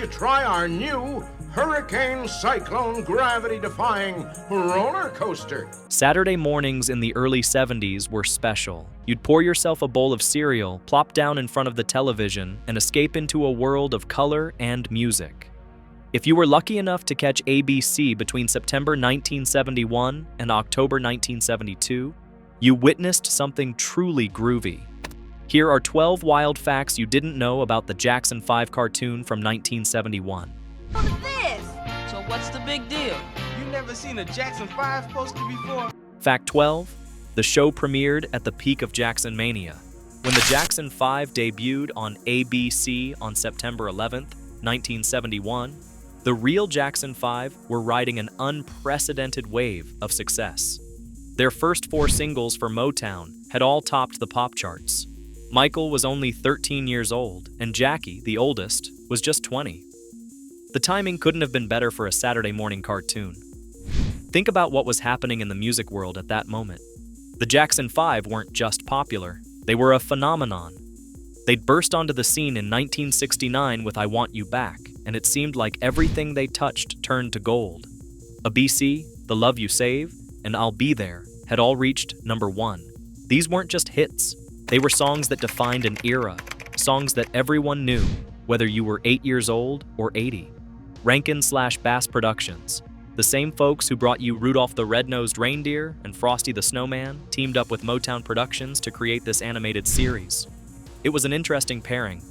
you try our new Hurricane Cyclone gravity-defying roller coaster? Saturday mornings in the early 70s were special. You'd pour yourself a bowl of cereal, plop down in front of the television, and escape into a world of color and music. If you were lucky enough to catch ABC between September 1971 and October 1972, you witnessed something truly groovy. Here are 12 wild facts you didn't know about the Jackson 5 cartoon from 1971. What is this? So what's the big deal? You never seen a Jackson 5 poster before? Fact 12. The show premiered at the peak of Jackson Mania. When the Jackson 5 debuted on ABC on September 11th, 1971, the real Jackson 5 were riding an unprecedented wave of success. Their first 4 singles for Motown had all topped the pop charts. Michael was only 13 years old, and Jackie, the oldest, was just 20. The timing couldn't have been better for a Saturday morning cartoon. Think about what was happening in the music world at that moment. The Jackson 5 weren't just popular, they were a phenomenon. They'd burst onto the scene in 1969 with I Want You Back, and it seemed like everything they touched turned to gold. A BC, The Love You Save, and I'll Be There had all reached #1. These weren't just hits. They were songs that defined an era, songs that everyone knew, whether you were 8 years old or 80. Rankin/Bass Productions, the same folks who brought you Rudolph the Red-Nosed Reindeer and Frosty the Snowman, teamed up with Motown Productions to create this animated series. It was an interesting pairing.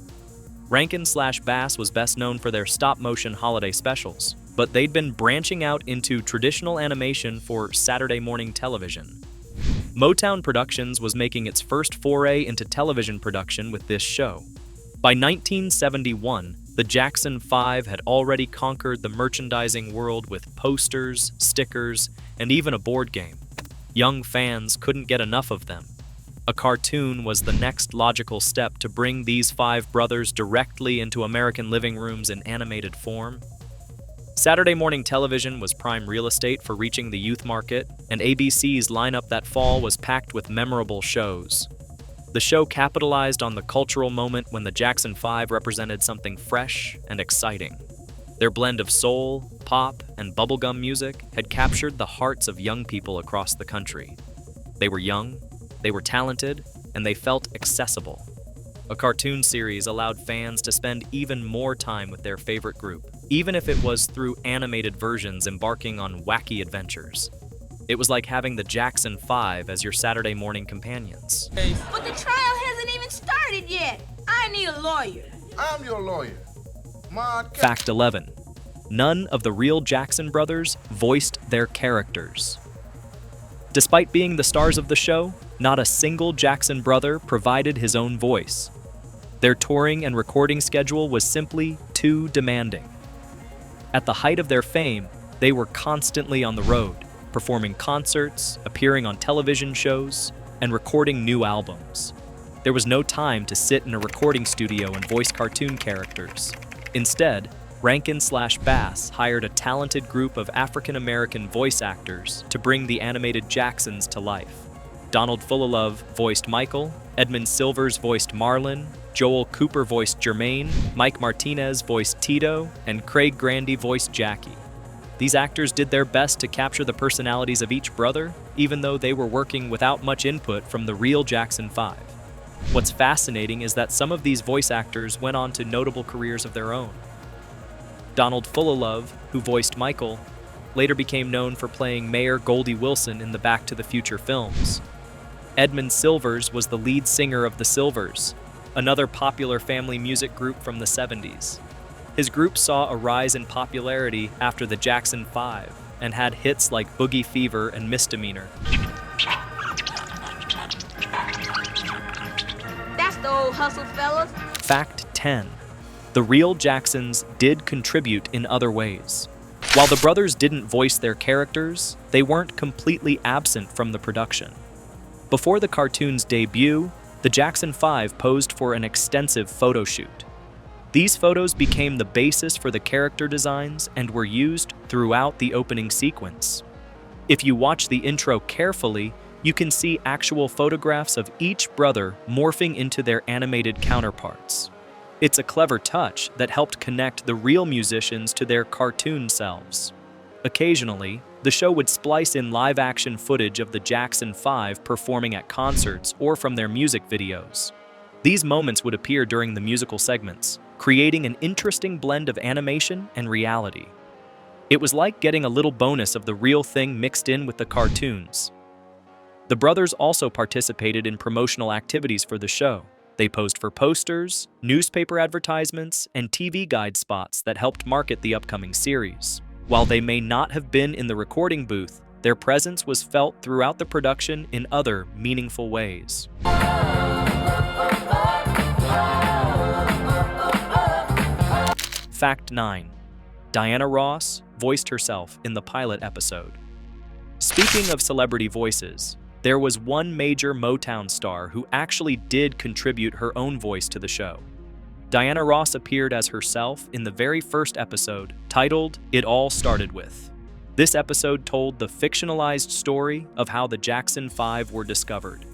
Rankin/Bass was best known for their stop-motion holiday specials, but they'd been branching out into traditional animation for Saturday morning television. Motown Productions was making its first foray into television production with this show. By 1971, the Jackson 5 had already conquered the merchandising world with posters, stickers, and even a board game. Young fans couldn't get enough of them. A cartoon was the next logical step to bring these 5 brothers directly into American living rooms in animated form. Saturday morning television was prime real estate for reaching the youth market, and ABC's lineup that fall was packed with memorable shows. The show capitalized on the cultural moment when the Jackson 5 represented something fresh and exciting. Their blend of soul, pop, and bubblegum music had captured the hearts of young people across the country. They were young, they were talented, and they felt accessible. A cartoon series allowed fans to spend even more time with their favorite group, even if it was through animated versions embarking on wacky adventures. It was like having the Jackson 5 as your Saturday morning companions. But the trial hasn't even started yet. I need a lawyer. I'm your lawyer. Fact 11. None of the real Jackson brothers voiced their characters. Despite being the stars of the show, not a single Jackson brother provided his own voice. Their touring and recording schedule was simply too demanding. At the height of their fame, they were constantly on the road, performing concerts, appearing on television shows, and recording new albums. There was no time to sit in a recording studio and voice cartoon characters. Instead, Rankin/Bass hired a talented group of African-American voice actors to bring the animated Jacksons to life. Donald Fullilove voiced Michael, Edmund Silvers voiced Marlin, Joel Cooper voiced Jermaine, Mike Martinez voiced Tito, and Craig Grandy voiced Jackie. These actors did their best to capture the personalities of each brother, even though they were working without much input from the real Jackson 5. What's fascinating is that some of these voice actors went on to notable careers of their own. Donald Fullilove, who voiced Michael, later became known for playing Mayor Goldie Wilson in the Back to the Future films. Edmund Silvers was the lead singer of the Silvers, another popular family music group from the 70s. His group saw a rise in popularity after the Jackson 5 and had hits like Boogie Fever and Misdemeanor. That's the old hustle, fellas. Fact 10. The real Jacksons did contribute in other ways. While the brothers didn't voice their characters, they weren't completely absent from the production. Before the cartoon's debut, the Jackson 5 posed for an extensive photo shoot. These photos became the basis for the character designs and were used throughout the opening sequence. If you watch the intro carefully, you can see actual photographs of each brother morphing into their animated counterparts. It's a clever touch that helped connect the real musicians to their cartoon selves. Occasionally, the show would splice in live-action footage of the Jackson 5 performing at concerts or from their music videos. These moments would appear during the musical segments, creating an interesting blend of animation and reality. It was like getting a little bonus of the real thing mixed in with the cartoons. The brothers also participated in promotional activities for the show. They posed for posters, newspaper advertisements, and TV guide spots that helped market the upcoming series. While they may not have been in the recording booth, their presence was felt throughout the production in other meaningful ways. Fact 9. Diana Ross voiced herself in the pilot episode. Speaking of celebrity voices, there was one major Motown star who actually did contribute her own voice to the show. Diana Ross appeared as herself in the very first episode, titled It All Started With. This episode told the fictionalized story of how the Jackson 5 were discovered.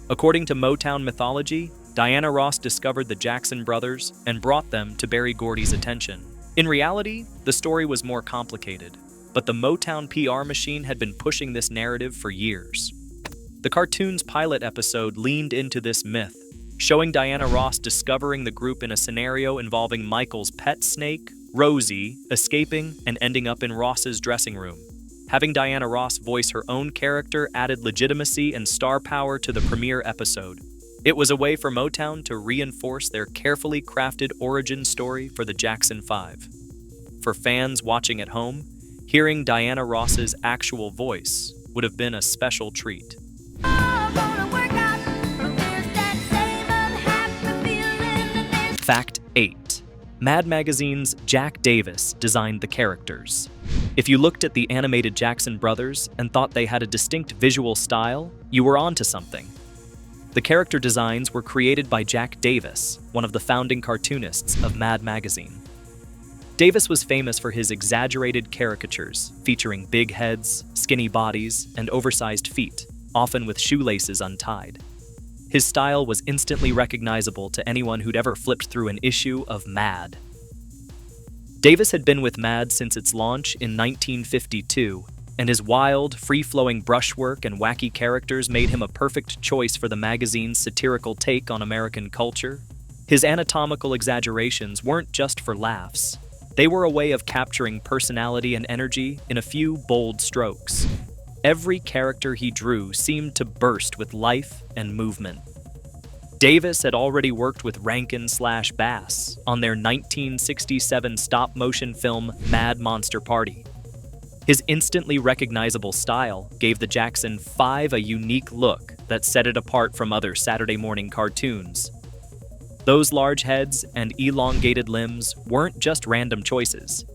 According to Motown mythology, Diana Ross discovered the Jackson brothers and brought them to Berry Gordy's attention. In reality, the story was more complicated, but the Motown PR machine had been pushing this narrative for years. The cartoon's pilot episode leaned into this myth, showing Diana Ross discovering the group in a scenario involving Michael's pet snake, Rosie, escaping and ending up in Ross's dressing room. Having Diana Ross voice her own character added legitimacy and star power to the premiere episode. It was a way for Motown to reinforce their carefully crafted origin story for the Jackson 5. For fans watching at home, hearing Diana Ross's actual voice would have been a special treat. Fact 8. Mad Magazine's Jack Davis designed the characters. If you looked at the animated Jackson brothers and thought they had a distinct visual style, you were onto something. The character designs were created by Jack Davis, one of the founding cartoonists of Mad Magazine. Davis was famous for his exaggerated caricatures, featuring big heads, skinny bodies, and oversized feet, often with shoelaces untied. His style was instantly recognizable to anyone who'd ever flipped through an issue of Mad. Davis had been with Mad since its launch in 1952, and his wild, free-flowing brushwork and wacky characters made him a perfect choice for the magazine's satirical take on American culture. His anatomical exaggerations weren't just for laughs. They were a way of capturing personality and energy in a few bold strokes. Every character he drew seemed to burst with life and movement. Davis had already worked with Rankin/Bass on their 1967 stop-motion film Mad Monster Party. His instantly recognizable style gave the Jackson 5 a unique look that set it apart from other Saturday morning cartoons. Those large heads and elongated limbs weren't just random choices.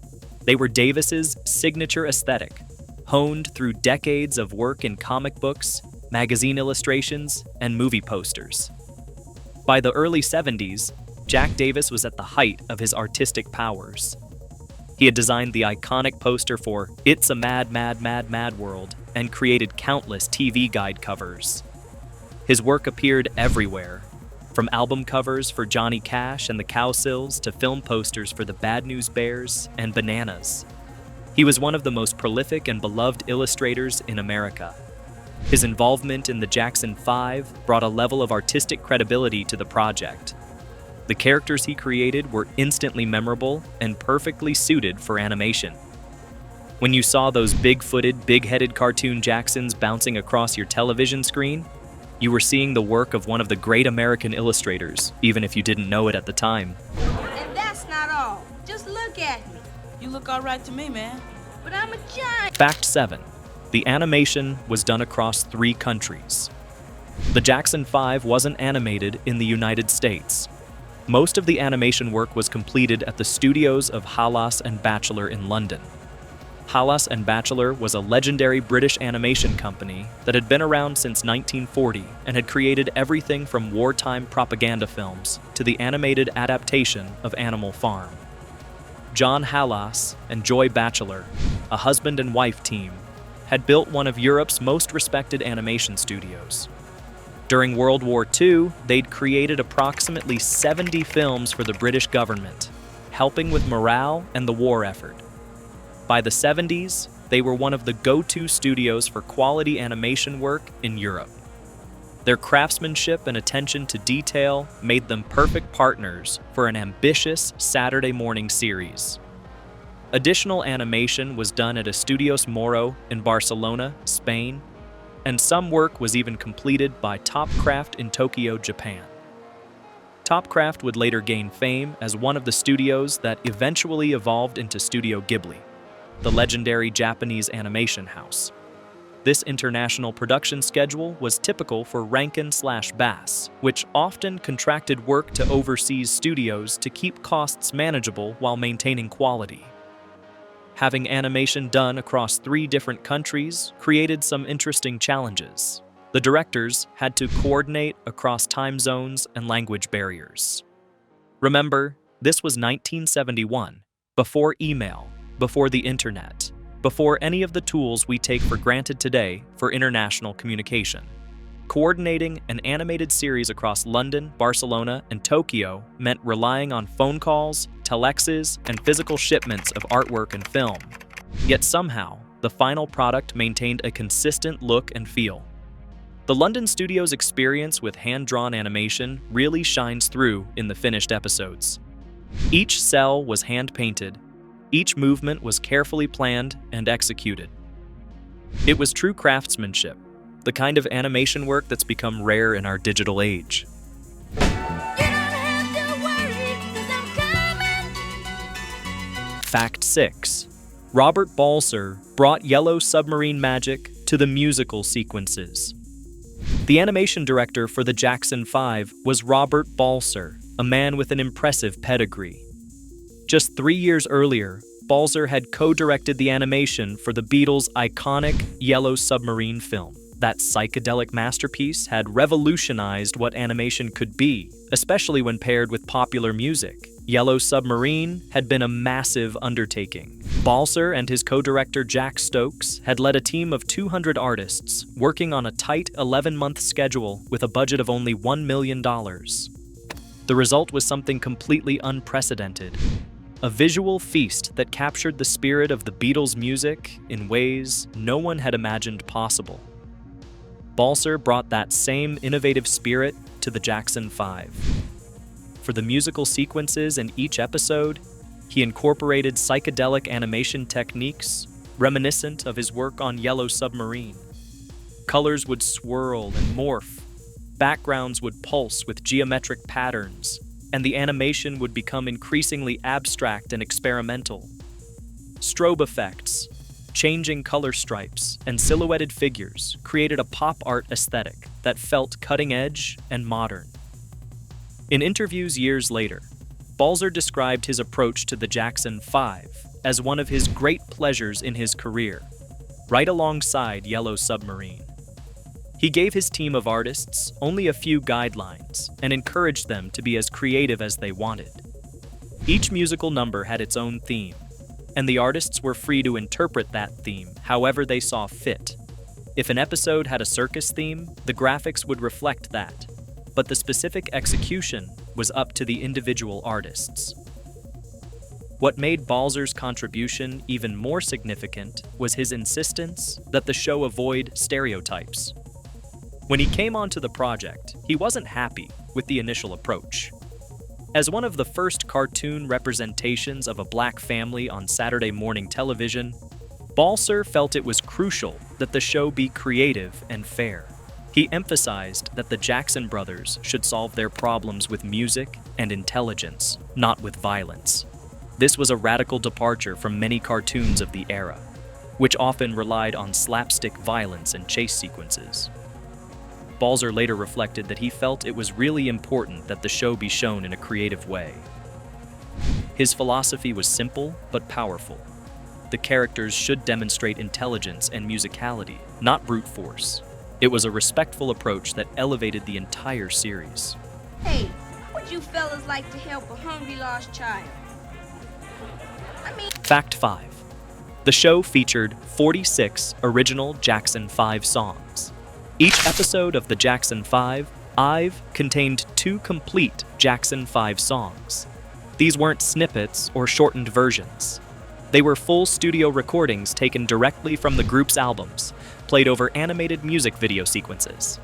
They were Davis's signature aesthetic, honed through decades of work in comic books, magazine illustrations, and movie posters. By the early 70s, Jack Davis was at the height of his artistic powers. He had designed the iconic poster for It's a Mad, Mad, Mad, Mad World and created countless TV guide covers. His work appeared everywhere, from album covers for Johnny Cash and the Cowsills to film posters for the Bad News Bears and Bananas. He was one of the most prolific and beloved illustrators in America. His involvement in the Jackson 5 brought a level of artistic credibility to the project. The characters he created were instantly memorable and perfectly suited for animation. When you saw those big-footed, big-headed cartoon Jacksons bouncing across your television screen, you were seeing the work of one of the great American illustrators, even if you didn't know it at the time. And that's not all. Just look at me. You look all right to me, man. But I'm a giant. Fact 7. The animation was done across 3 countries. The Jackson 5 wasn't animated in the United States. Most of the animation work was completed at the studios of Halas and Batchelor in London. Halas and Batchelor was a legendary British animation company that had been around since 1940 and had created everything from wartime propaganda films to the animated adaptation of Animal Farm. John Halas and Joy Batchelor, a husband and wife team, had built one of Europe's most respected animation studios. During World War II, they'd created approximately 70 films for the British government, helping with morale and the war effort. By the 70s, they were one of the go-to studios for quality animation work in Europe. Their craftsmanship and attention to detail made them perfect partners for an ambitious Saturday morning series. Additional animation was done at Estudios Moro in Barcelona, Spain, and some work was even completed by Topcraft in Tokyo, Japan. Topcraft would later gain fame as one of the studios that eventually evolved into Studio Ghibli, the legendary Japanese animation house. This international production schedule was typical for Rankin/Bass, which often contracted work to overseas studios to keep costs manageable while maintaining quality. Having animation done across 3 different countries created some interesting challenges. The directors had to coordinate across time zones and language barriers. Remember, this was 1971, before email, before the internet, before any of the tools we take for granted today for international communication. Coordinating an animated series across London, Barcelona, and Tokyo meant relying on phone calls, telexes, and physical shipments of artwork and film. Yet somehow, the final product maintained a consistent look and feel. The London studio's experience with hand-drawn animation really shines through in the finished episodes. Each cell was hand-painted, each movement was carefully planned and executed. It was true craftsmanship, the kind of animation work that's become rare in our digital age. Fact 6. Robert Balser brought Yellow Submarine magic to the musical sequences. The animation director for the Jackson 5 was Robert Balser, a man with an impressive pedigree. Just 3 years earlier, Balser had co-directed the animation for the Beatles' iconic Yellow Submarine film. That psychedelic masterpiece had revolutionized what animation could be, especially when paired with popular music. Yellow Submarine had been a massive undertaking. Balser and his co-director Jack Stokes had led a team of 200 artists working on a tight 11-month schedule with a budget of only $1 million. The result was something completely unprecedented. A visual feast that captured the spirit of the Beatles' music in ways no one had imagined possible. Balser brought that same innovative spirit to the Jackson 5. For the musical sequences in each episode, he incorporated psychedelic animation techniques reminiscent of his work on Yellow Submarine. Colors would swirl and morph, backgrounds would pulse with geometric patterns, and the animation would become increasingly abstract and experimental. Strobe effects, changing color stripes, and silhouetted figures created a pop art aesthetic that felt cutting-edge and modern. In interviews years later, Balser described his approach to the Jackson 5 as one of his great pleasures in his career, right alongside Yellow Submarine. He gave his team of artists only a few guidelines and encouraged them to be as creative as they wanted. Each musical number had its own theme, and the artists were free to interpret that theme however they saw fit. If an episode had a circus theme, the graphics would reflect that, but the specific execution was up to the individual artists. What made Balser's contribution even more significant was his insistence that the show avoid stereotypes. When he came onto the project, he wasn't happy with the initial approach. As one of the first cartoon representations of a black family on Saturday morning television, Balser felt it was crucial that the show be creative and fair. He emphasized that the Jackson brothers should solve their problems with music and intelligence, not with violence. This was a radical departure from many cartoons of the era, which often relied on slapstick violence and chase sequences. Balser later reflected that he felt it was really important that the show be shown in a creative way. His philosophy was simple but powerful. The characters should demonstrate intelligence and musicality, not brute force. It was a respectful approach that elevated the entire series. Hey, how would you fellas like to help a hungry lost child? Fact 5. The show featured 46 original Jackson 5 songs. Each episode of the Jackson 5 contained 2 complete Jackson 5 songs. These weren't snippets or shortened versions. They were full studio recordings taken directly from the group's albums, played over animated music video sequences.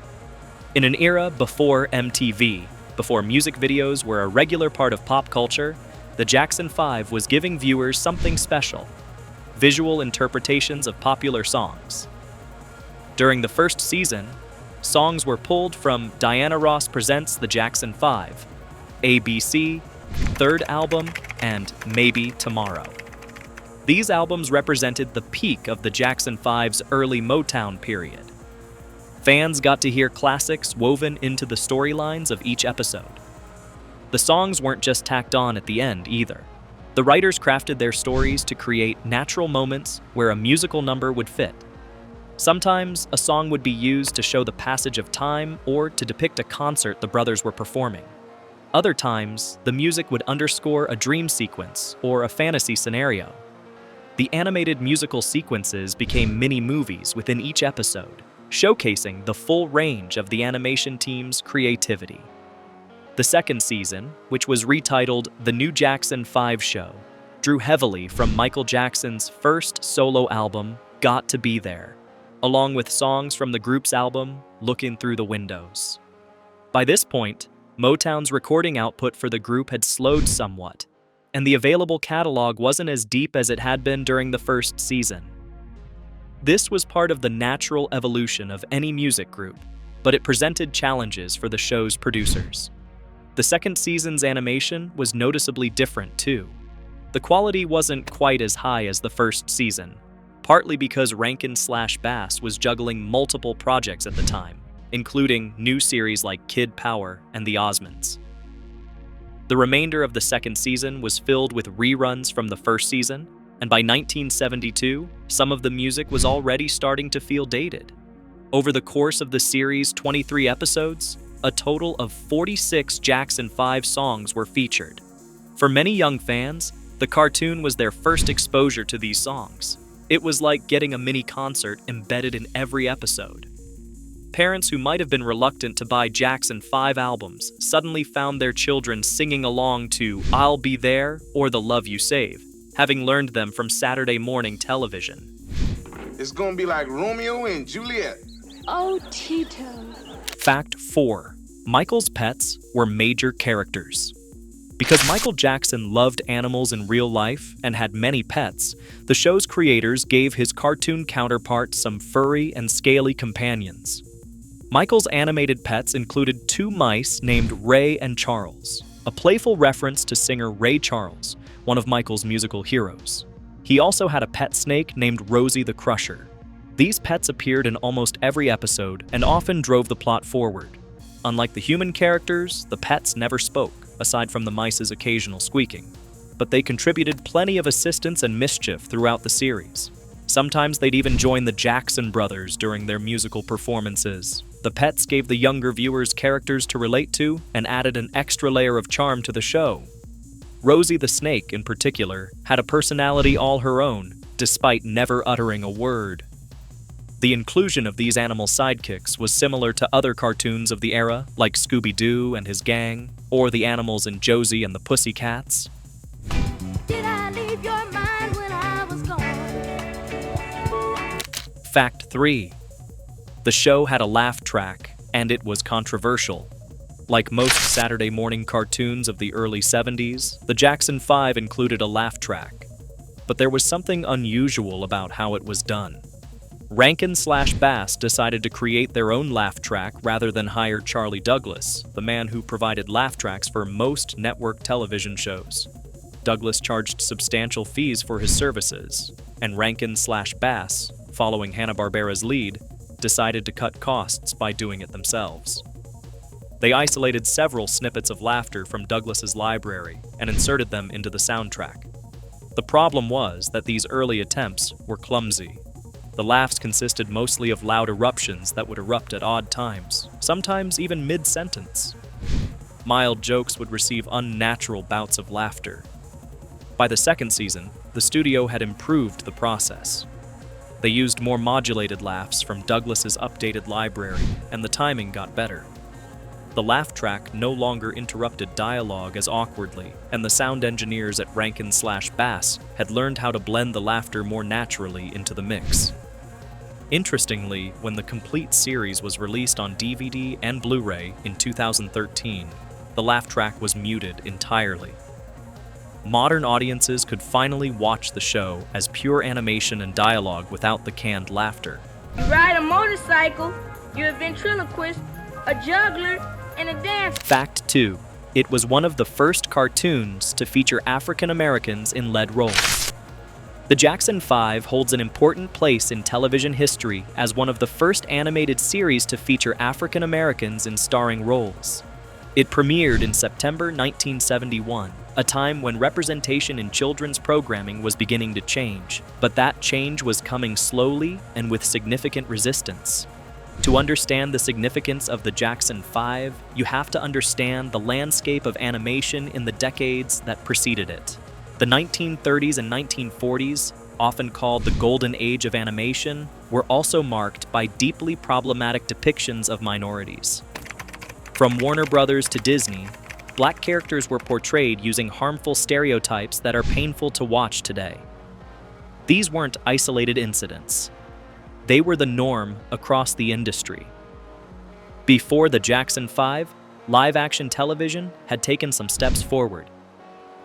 In an era before MTV, before music videos were a regular part of pop culture, the Jackson 5 was giving viewers something special: visual interpretations of popular songs. During the first season, songs were pulled from Diana Ross Presents The Jackson 5, ABC, Third Album, and Maybe Tomorrow. These albums represented the peak of the Jackson 5's early Motown period. Fans got to hear classics woven into the storylines of each episode. The songs weren't just tacked on at the end either. The writers crafted their stories to create natural moments where a musical number would fit. Sometimes, a song would be used to show the passage of time or to depict a concert the brothers were performing. Other times, the music would underscore a dream sequence or a fantasy scenario. The animated musical sequences became mini-movies within each episode, showcasing the full range of the animation team's creativity. The second season, which was retitled The New Jackson 5 Show, drew heavily from Michael Jackson's first solo album, Got to Be There, along with songs from the group's album, Looking Through the Windows. By this point, Motown's recording output for the group had slowed somewhat, and the available catalog wasn't as deep as it had been during the first season. This was part of the natural evolution of any music group, but it presented challenges for the show's producers. The second season's animation was noticeably different too. The quality wasn't quite as high as the first season, partly because Rankin/Bass was juggling multiple projects at the time, including new series like Kid Power and The Osmonds. The remainder of the second season was filled with reruns from the first season, and by 1972, some of the music was already starting to feel dated. Over the course of the series' 23 episodes, a total of 46 Jackson 5 songs were featured. For many young fans, the cartoon was their first exposure to these songs. It was like getting a mini concert embedded in every episode. Parents who might have been reluctant to buy Jackson 5 albums suddenly found their children singing along to I'll Be There or The Love You Save, having learned them from Saturday morning television. It's gonna be like Romeo and Juliet. Oh, Tito. Fact 4. Michael's pets were major characters. Because Michael Jackson loved animals in real life and had many pets, the show's creators gave his cartoon counterpart some furry and scaly companions. Michael's animated pets included 2 mice named Ray and Charles, a playful reference to singer Ray Charles, one of Michael's musical heroes. He also had a pet snake named Rosie the Crusher. These pets appeared in almost every episode and often drove the plot forward. Unlike the human characters, the pets never spoke, aside from the mice's occasional squeaking. But they contributed plenty of assistance and mischief throughout the series. Sometimes they'd even join the Jackson brothers during their musical performances. The pets gave the younger viewers characters to relate to and added an extra layer of charm to the show. Rosie the snake, in particular, had a personality all her own, despite never uttering a word. The inclusion of these animal sidekicks was similar to other cartoons of the era, like Scooby-Doo and his gang, or the animals in Josie and the Pussycats. Did I leave your mind when I was gone? Fact 3. The show had a laugh track, and it was controversial. Like most Saturday morning cartoons of the early 70s, the Jackson 5 included a laugh track. But there was something unusual about how it was done. Rankin/Bass decided to create their own laugh track rather than hire Charlie Douglas, the man who provided laugh tracks for most network television shows. Douglas charged substantial fees for his services, and Rankin/Bass, following Hanna-Barbera's lead, decided to cut costs by doing it themselves. They isolated several snippets of laughter from Douglas's library and inserted them into the soundtrack. The problem was that these early attempts were clumsy. The laughs consisted mostly of loud eruptions that would erupt at odd times, sometimes even mid-sentence. Mild jokes would receive unnatural bouts of laughter. By the second season, the studio had improved the process. They They used more modulated laughs from Douglas's updated library, and the timing got better. The laugh track no longer interrupted dialogue as awkwardly, and the sound engineers at Rankin/Bass had learned how to blend the laughter more naturally into the mix. Interestingly, when the complete series was released on DVD and Blu-ray in 2013, the laugh track was muted entirely. Modern audiences could finally watch the show as pure animation and dialogue without the canned laughter. You ride a motorcycle, you're a ventriloquist, a juggler, and a dancer. Fact 2. It was one of the first cartoons to feature African Americans in lead roles. The Jackson 5 holds an important place in television history as one of the first animated series to feature African Americans in starring roles. It premiered in September 1971, a time when representation in children's programming was beginning to change, but that change was coming slowly and with significant resistance. To understand the significance of the Jackson 5, you have to understand the landscape of animation in the decades that preceded it. The 1930s and 1940s, often called the Golden Age of animation, were also marked by deeply problematic depictions of minorities. From Warner Brothers to Disney, black characters were portrayed using harmful stereotypes that are painful to watch today. These weren't isolated incidents. They were the norm across the industry. Before the Jackson 5, live-action television had taken some steps forward.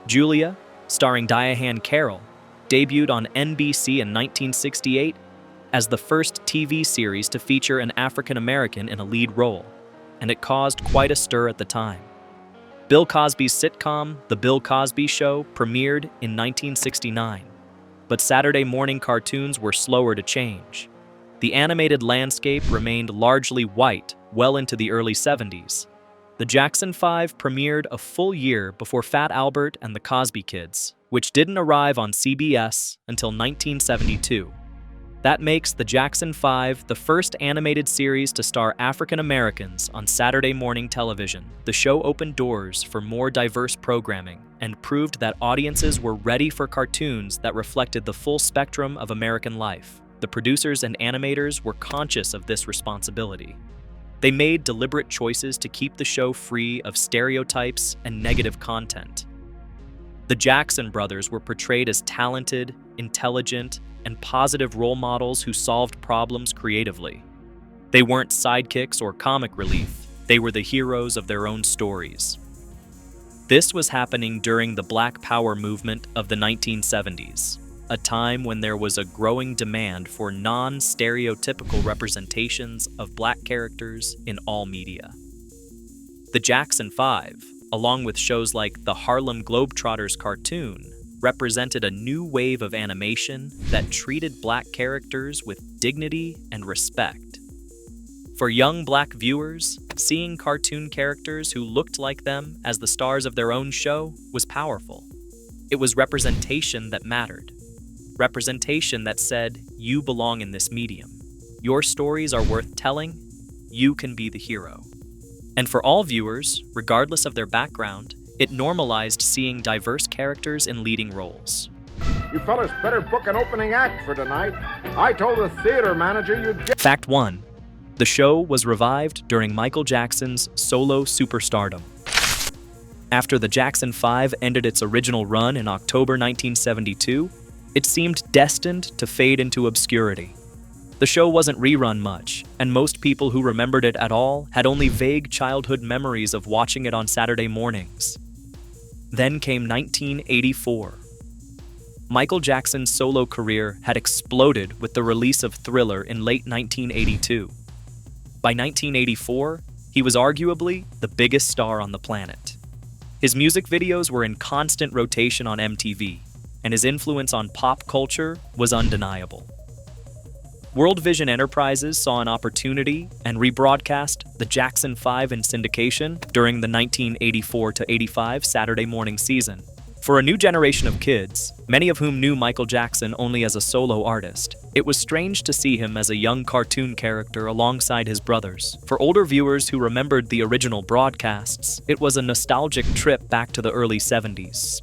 Julia, starring Diane Carroll, debuted on NBC in 1968 as the first TV series to feature an African American in a lead role, and it caused quite a stir at the time. Bill Cosby's sitcom, The Bill Cosby Show, premiered in 1969, but Saturday morning cartoons were slower to change. The animated landscape remained largely white well into the early 70s. The Jackson 5 premiered a full year before Fat Albert and the Cosby Kids, which didn't arrive on CBS until 1972. That makes the Jackson 5 the first animated series to star African Americans on Saturday morning television. The show opened doors for more diverse programming and proved that audiences were ready for cartoons that reflected the full spectrum of American life. The producers and animators were conscious of this responsibility. They made deliberate choices to keep the show free of stereotypes and negative content. The Jackson brothers were portrayed as talented, intelligent, and positive role models who solved problems creatively. They weren't sidekicks or comic relief, they were the heroes of their own stories. This was happening during the Black Power movement of the 1970s, a time when there was a growing demand for non-stereotypical representations of black characters in all media. The Jackson 5, along with shows like the Harlem Globetrotters cartoon, represented a new wave of animation that treated black characters with dignity and respect. For young black viewers, seeing cartoon characters who looked like them as the stars of their own show was powerful. It was representation that mattered. Representation that said, you belong in this medium. Your stories are worth telling. You can be the hero. And for all viewers, regardless of their background, it normalized seeing diverse characters in leading roles. You fellas better book an opening act for tonight. I told the theater manager you'd get... Fact 1. The show was revived during Michael Jackson's solo superstardom. After the Jackson 5 ended its original run in October 1972, it seemed destined to fade into obscurity. The show wasn't rerun much, and most people who remembered it at all had only vague childhood memories of watching it on Saturday mornings. Then came 1984. Michael Jackson's solo career had exploded with the release of Thriller in late 1982. By 1984, he was arguably the biggest star on the planet. His music videos were in constant rotation on MTV, and his influence on pop culture was undeniable. World Vision Enterprises saw an opportunity and rebroadcast the Jackson 5 in syndication during the 1984-85 Saturday morning season. For a new generation of kids, many of whom knew Michael Jackson only as a solo artist, it was strange to see him as a young cartoon character alongside his brothers. For older viewers who remembered the original broadcasts, it was a nostalgic trip back to the early 70s.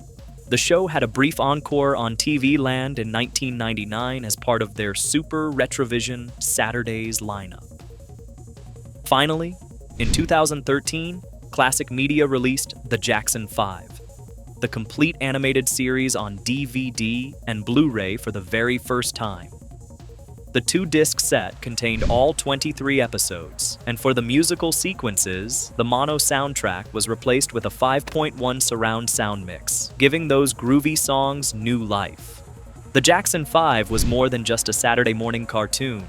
The show had a brief encore on TV Land in 1999 as part of their Super Retrovision Saturdays lineup. Finally, in 2013, Classic Media released The Jackson 5, the complete animated series on DVD and Blu-ray for the very first time. The 2-disc set contained all 23 episodes, and for the musical sequences, the mono soundtrack was replaced with a 5.1 surround sound mix, giving those groovy songs new life. The Jackson 5 was more than just a Saturday morning cartoon.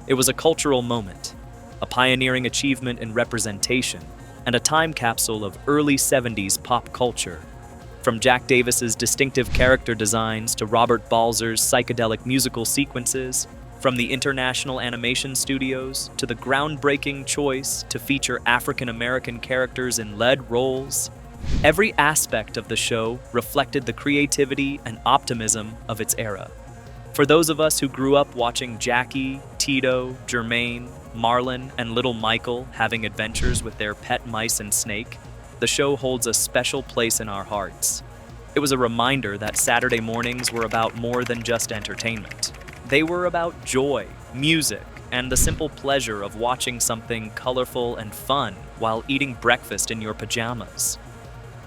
It was a cultural moment, a pioneering achievement in representation, and a time capsule of early 70s pop culture. From Jack Davis's distinctive character designs to Robert Balzer's psychedelic musical sequences, from the International Animation Studios to the groundbreaking choice to feature African-American characters in lead roles, every aspect of the show reflected the creativity and optimism of its era. For those of us who grew up watching Jackie, Tito, Jermaine, Marlon, and little Michael having adventures with their pet mice and snake, the show holds a special place in our hearts. It was a reminder that Saturday mornings were about more than just entertainment. They were about joy, music, and the simple pleasure of watching something colorful and fun while eating breakfast in your pajamas.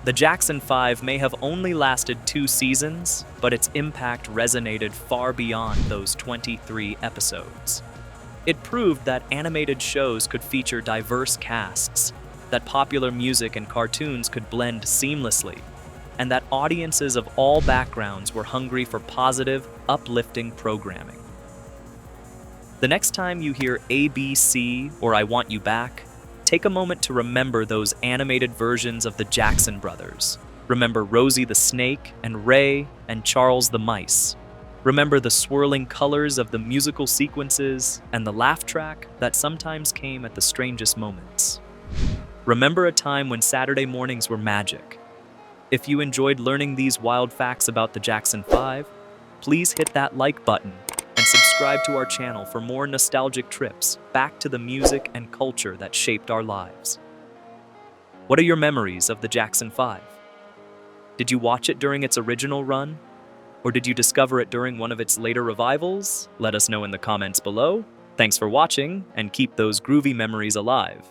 The Jackson 5 may have only lasted 2 seasons, but its impact resonated far beyond those 23 episodes. It proved that animated shows could feature diverse casts, that popular music and cartoons could blend seamlessly, and that audiences of all backgrounds were hungry for positive, uplifting programming. The next time you hear ABC or I Want You Back, take a moment to remember those animated versions of the Jackson brothers. Remember Rosie the Snake and Ray and Charles the Mice. Remember the swirling colors of the musical sequences and the laugh track that sometimes came at the strangest moments. Remember a time when Saturday mornings were magic. If you enjoyed learning these wild facts about the Jackson 5, please hit that like button and subscribe to our channel for more nostalgic trips back to the music and culture that shaped our lives. What are your memories of the Jackson 5? Did you watch it during its original run? Or did you discover it during one of its later revivals? Let us know in the comments below. Thanks for watching, and keep those groovy memories alive.